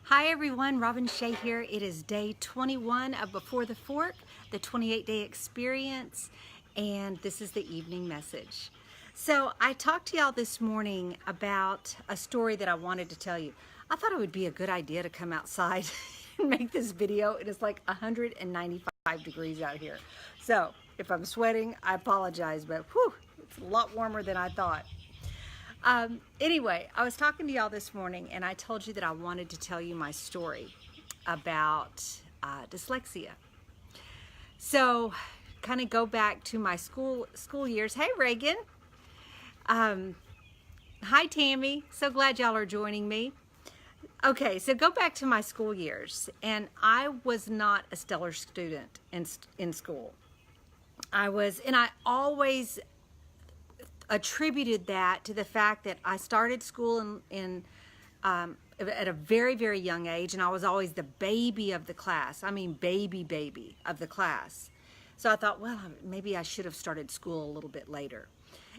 Hi everyone, Robin Shea here. It is day 21 of Before the Fork, the 28-day experience, and this is the evening message. So I talked to y'all this morning about a story that I wanted to tell you. I thought it would be a good idea to come outside and make this video. It is like 195 degrees out here. So if I'm sweating, I apologize, but whew, it's a lot warmer than I thought. Anyway, I was talking to y'all this morning and I told you that I wanted to tell you my story about dyslexia. So kind of go back to my school years. Hey Reagan. Hi Tammy. So glad y'all are joining me. Okay, so go back to my school years, and I was not a stellar student in school. I always attributed that to the fact that I started school at a very, very young age, and I was always the baby of the class. I mean, baby of the class. So I thought, well, maybe I should have started school a little bit later.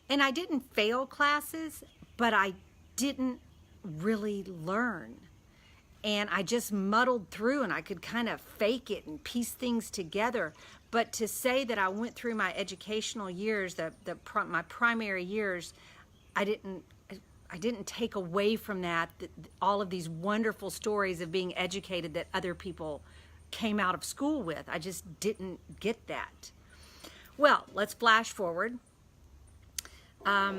And I didn't fail classes, but I didn't really learn. And I just muddled through, and I could kind of fake it and piece things together. But to say that I went through my educational years, my primary years, I didn't take away from that all of these wonderful stories of being educated that other people came out of school with. I just didn't get that. Well, let's flash forward. My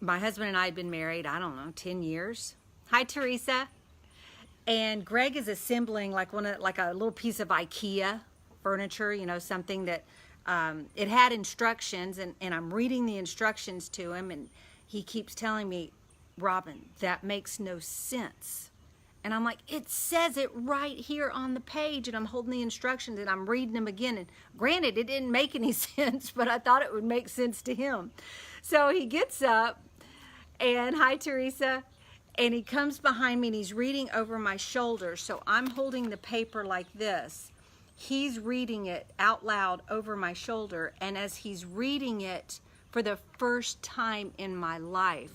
husband and I had been married, I don't know, 10 years. Hi, Theresa. And Greg is assembling like a little piece of IKEA furniture, you know, something that it had instructions, and I'm reading the instructions to him, and he keeps telling me, Robin, that makes no sense. And I'm like, it says it right here on the page, and I'm holding the instructions and I'm reading them again. And granted, it didn't make any sense, but I thought it would make sense to him. So he gets up, and hi, Theresa. And he comes behind me and he's reading over my shoulder. So I'm holding the paper like this. He's reading it out loud over my shoulder. And as he's reading it for the first time in my life,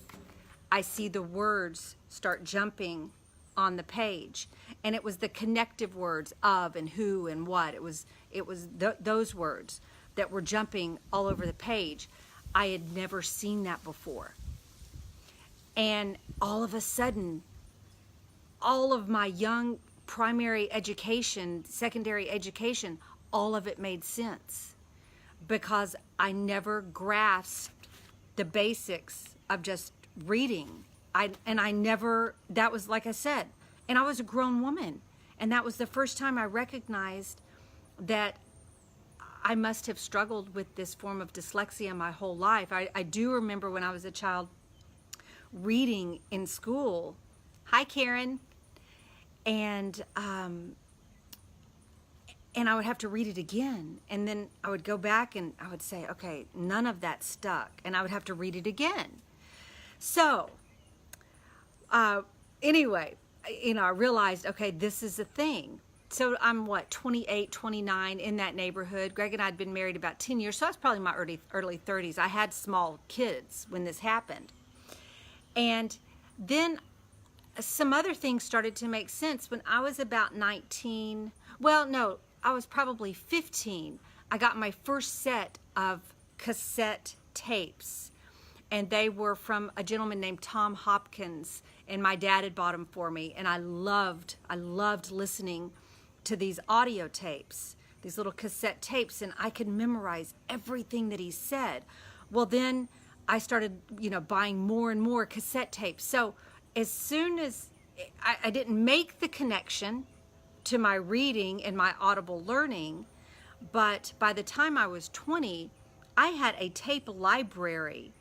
I see the words start jumping on the page. And it was the connective words of and who and what. It was those words that were jumping all over the page. I had never seen that before. And all of a sudden, all of my young primary education, secondary education, all of it made sense because I never grasped the basics of just reading. That was like I said, and I was a grown woman. And that was the first time I recognized that I must have struggled with this form of dyslexia my whole life. I do remember when I was a child reading in school. Hi, Karen. And I would have to read it again. And then I would go back and I would say, okay, none of that stuck. And I would have to read it again. So anyway, I realized, okay, this is a thing. So I'm 28, 29 in that neighborhood. Greg and I had been married about 10 years. So I was probably in my early 30s. I had small kids when this happened. And then some other things started to make sense. When I was about 19, well, no, I was probably 15. I got my first set of cassette tapes, and they were from a gentleman named Tom Hopkins, and my dad had bought them for me, and I loved listening to these audio tapes, these little cassette tapes, and I could memorize everything that he said. Well, then I started, buying more and more cassette tapes. So as soon as I didn't make the connection to my reading and my audible learning, but by the time I was 20, I had a tape library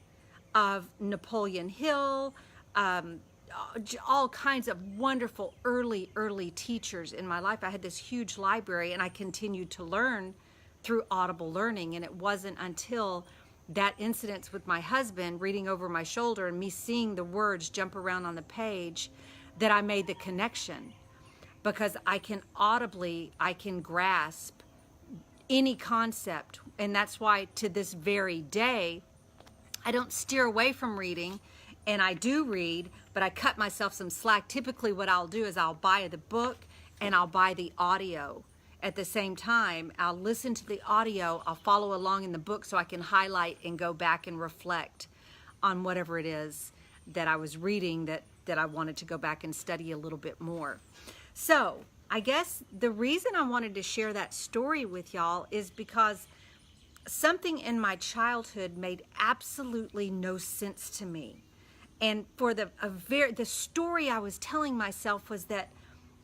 of Napoleon Hill, all kinds of wonderful early teachers in my life. I had this huge library, and I continued to learn through audible learning. And it wasn't until that incident with my husband reading over my shoulder and me seeing the words jump around on the page that I made the connection, because I can grasp any concept. And that's why to this very day, I don't steer away from reading. And I do read, but I cut myself some slack. Typically what I'll do is I'll buy the book and I'll buy the audio. At the same time, I'll listen to the audio, I'll follow along in the book so I can highlight and go back and reflect on whatever it is that I was reading that I wanted to go back and study a little bit more. So I guess the reason I wanted to share that story with y'all is because something in my childhood made absolutely no sense to me. And for the story I was telling myself was that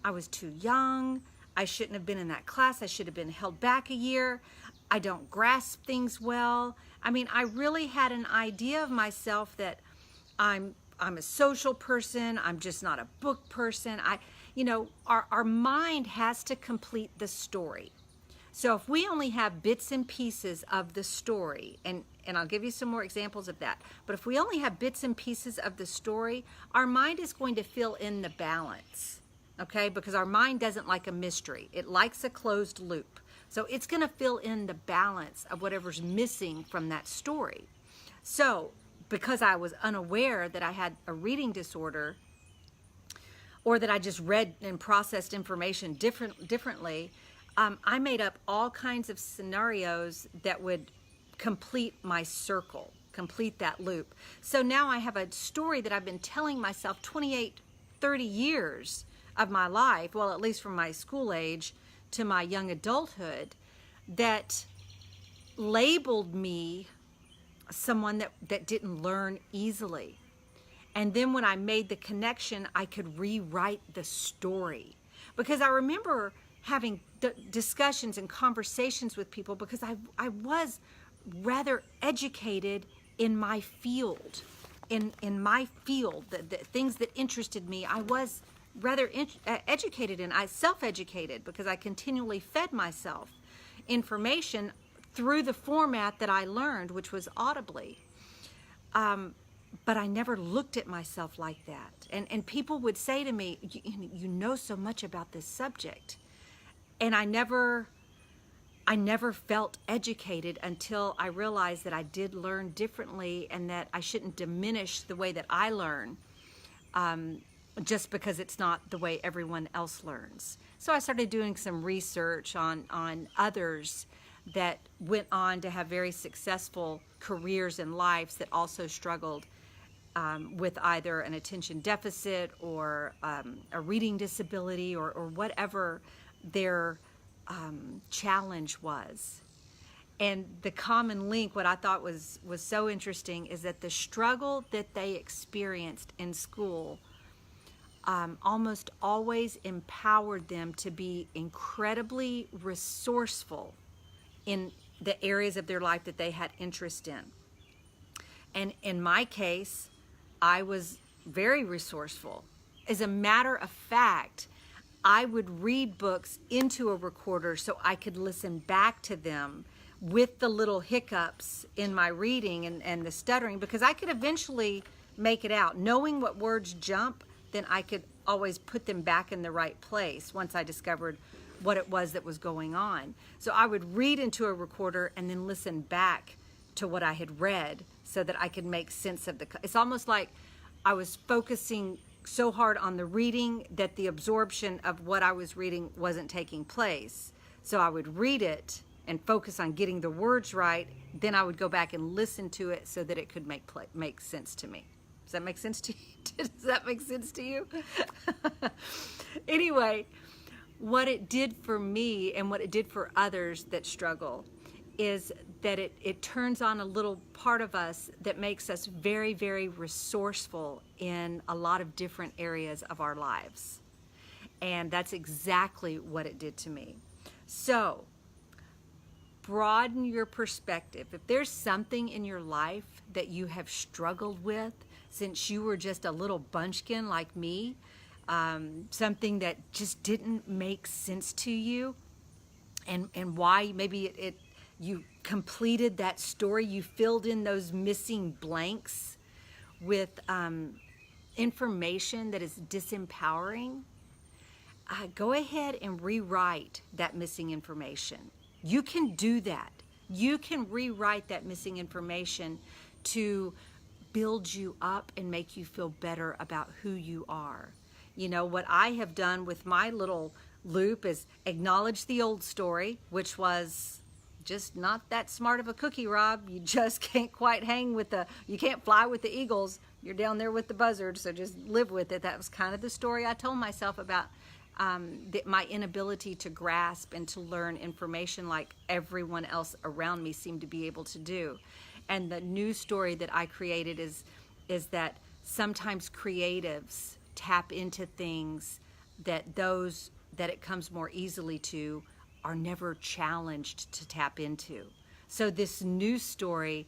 I was too young, I shouldn't have been in that class, I should have been held back a year, I don't grasp things well. I mean, I really had an idea of myself that I'm a social person, I'm just not a book person. Our mind has to complete the story. So if we only have bits and pieces of the story, and I'll give you some more examples of that, but if we only have bits and pieces of the story, our mind is going to fill in the balance, okay? Because our mind doesn't like a mystery. It likes a closed loop. So it's going to fill in the balance of whatever's missing from that story. So because I was unaware that I had a reading disorder, or that I just read and processed information differently, I made up all kinds of scenarios that would complete my circle, complete that loop. So now I have a story that I've been telling myself 28, 30 years of my life, well, at least from my school age to my young adulthood, that labeled me someone that didn't learn easily. And then when I made the connection, I could rewrite the story. Because I remember having discussions and conversations with people because I was rather educated in my field. In my field, the things that interested me, I was rather educated in. I self-educated because I continually fed myself information through the format that I learned, which was audibly. But I never looked at myself like that. And people would say to me, you know so much about this subject. And I never felt educated until I realized that I did learn differently and that I shouldn't diminish the way that I learn just because it's not the way everyone else learns. So I started doing some research on others that went on to have very successful careers and lives that also struggled with either an attention deficit or a reading disability or whatever their challenge was. And the common link, what I thought was so interesting, is that the struggle that they experienced in school almost always empowered them to be incredibly resourceful in the areas of their life that they had interest in. And in my case, I was very resourceful. As a matter of fact, I would read books into a recorder so I could listen back to them with the little hiccups in my reading and the stuttering, because I could eventually make it out. Knowing what words jump, then I could always put them back in the right place once I discovered what it was that was going on. So I would read into a recorder and then listen back to what I had read so that I could make sense of it's almost like I was focusing so hard on the reading that the absorption of what I was reading wasn't taking place. So I would read it and focus on getting the words right, then I would go back and listen to it so that it could make sense to me. Does that make sense to you? Does that make sense to you? Anyway, what it did for me and what it did for others that struggle is that it turns on a little part of us that makes us very, very resourceful in a lot of different areas of our lives. And that's exactly what it did to me. So, broaden your perspective. If there's something in your life that you have struggled with since you were just a little bunchkin like me, something that just didn't make sense to you, and why maybe you completed that story, you filled in those missing blanks with information that is disempowering, go ahead and rewrite that missing information. You can do that. You can rewrite that missing information to build you up and make you feel better about who you are. You know, what I have done with my little loop is acknowledge the old story, which was just not that smart of a cookie, Rob. You just can't quite you can't fly with the eagles. You're down there with the buzzards, so just live with it. That was kind of the story I told myself about my inability to grasp and to learn information like everyone else around me seemed to be able to do. And the new story that I created is that sometimes creatives tap into things that it comes more easily to are never challenged to tap into. So this new story,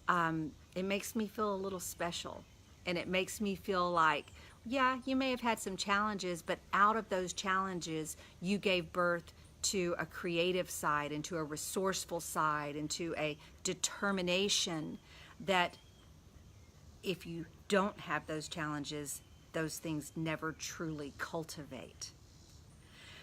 it makes me feel a little special, and it makes me feel like, yeah, you may have had some challenges, but out of those challenges, you gave birth to a creative side, and to a resourceful side, and to a determination that if you don't have those challenges, those things never truly cultivate.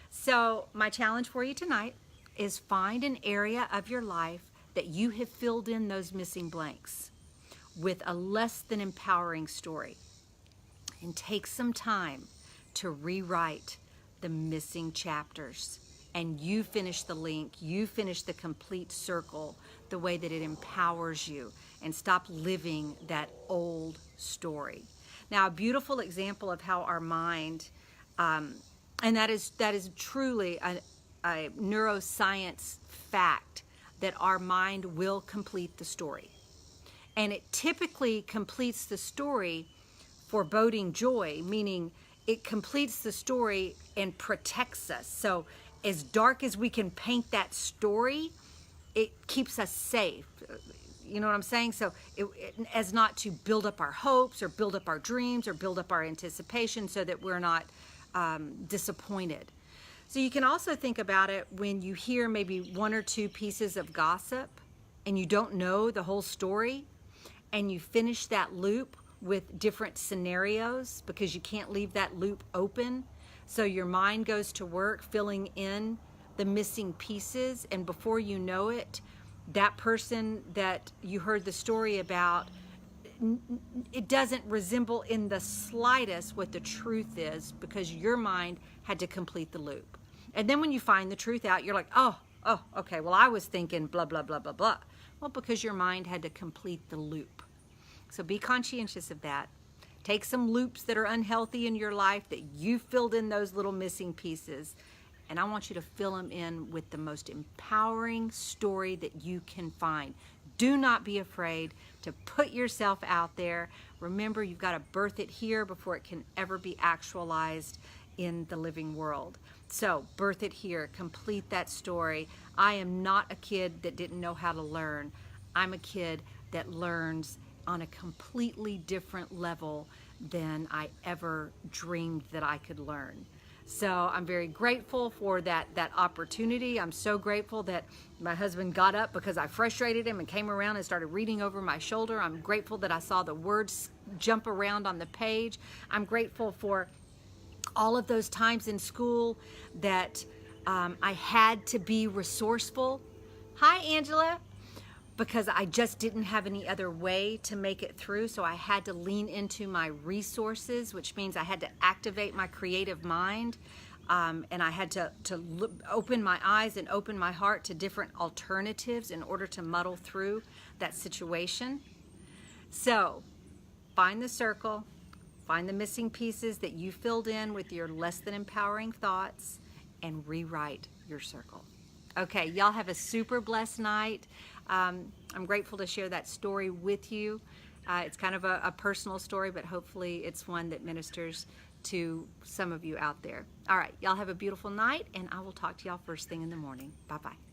So my challenge for you tonight is find an area of your life that you have filled in those missing blanks with a less than empowering story, and take some time to rewrite the missing chapters, and you finish the link, you finish the complete circle the way that it empowers you, and stop living that old story. Now, a beautiful example of how our mind, and that is truly a neuroscience fact, that our mind will complete the story. And it typically completes the story foreboding joy, meaning it completes the story and protects us. So as dark as we can paint that story, it keeps us safe. You know what I'm saying? So as not to build up our hopes or build up our dreams or build up our anticipation so that we're not disappointed. So you can also think about it when you hear maybe one or two pieces of gossip and you don't know the whole story, and you finish that loop with different scenarios because you can't leave that loop open. So your mind goes to work filling in the missing pieces, and before you know it, that person that you heard the story about, it doesn't resemble in the slightest what the truth is, because your mind had to complete the loop. And then when you find the truth out, you're like, oh, okay, well, I was thinking blah, blah, blah, blah, blah. Well, because your mind had to complete the loop. So be conscientious of that. Take some loops that are unhealthy in your life that you filled in those little missing pieces, and I want you to fill them in with the most empowering story that you can find. Do not be afraid to put yourself out there. Remember, you've got to birth it here before it can ever be actualized in the living world. So birth it here, complete that story. I am not a kid that didn't know how to learn. I'm a kid that learns on a completely different level than I ever dreamed that I could learn. So I'm very grateful for that opportunity. I'm so grateful that my husband got up because I frustrated him and came around and started reading over my shoulder. I'm grateful that I saw the words jump around on the page. I'm grateful for all of those times in school that I had to be resourceful. Hi, Angela. Because I just didn't have any other way to make it through. So I had to lean into my resources, which means I had to activate my creative mind. And I had to open my eyes and open my heart to different alternatives in order to muddle through that situation. So find the circle, find the missing pieces that you filled in with your less than empowering thoughts, and rewrite your circle. Okay, y'all have a super blessed night. I'm grateful to share that story with you. It's kind of a personal story, but hopefully it's one that ministers to some of you out there. All right, y'all have a beautiful night, and I will talk to y'all first thing in the morning. Bye-bye.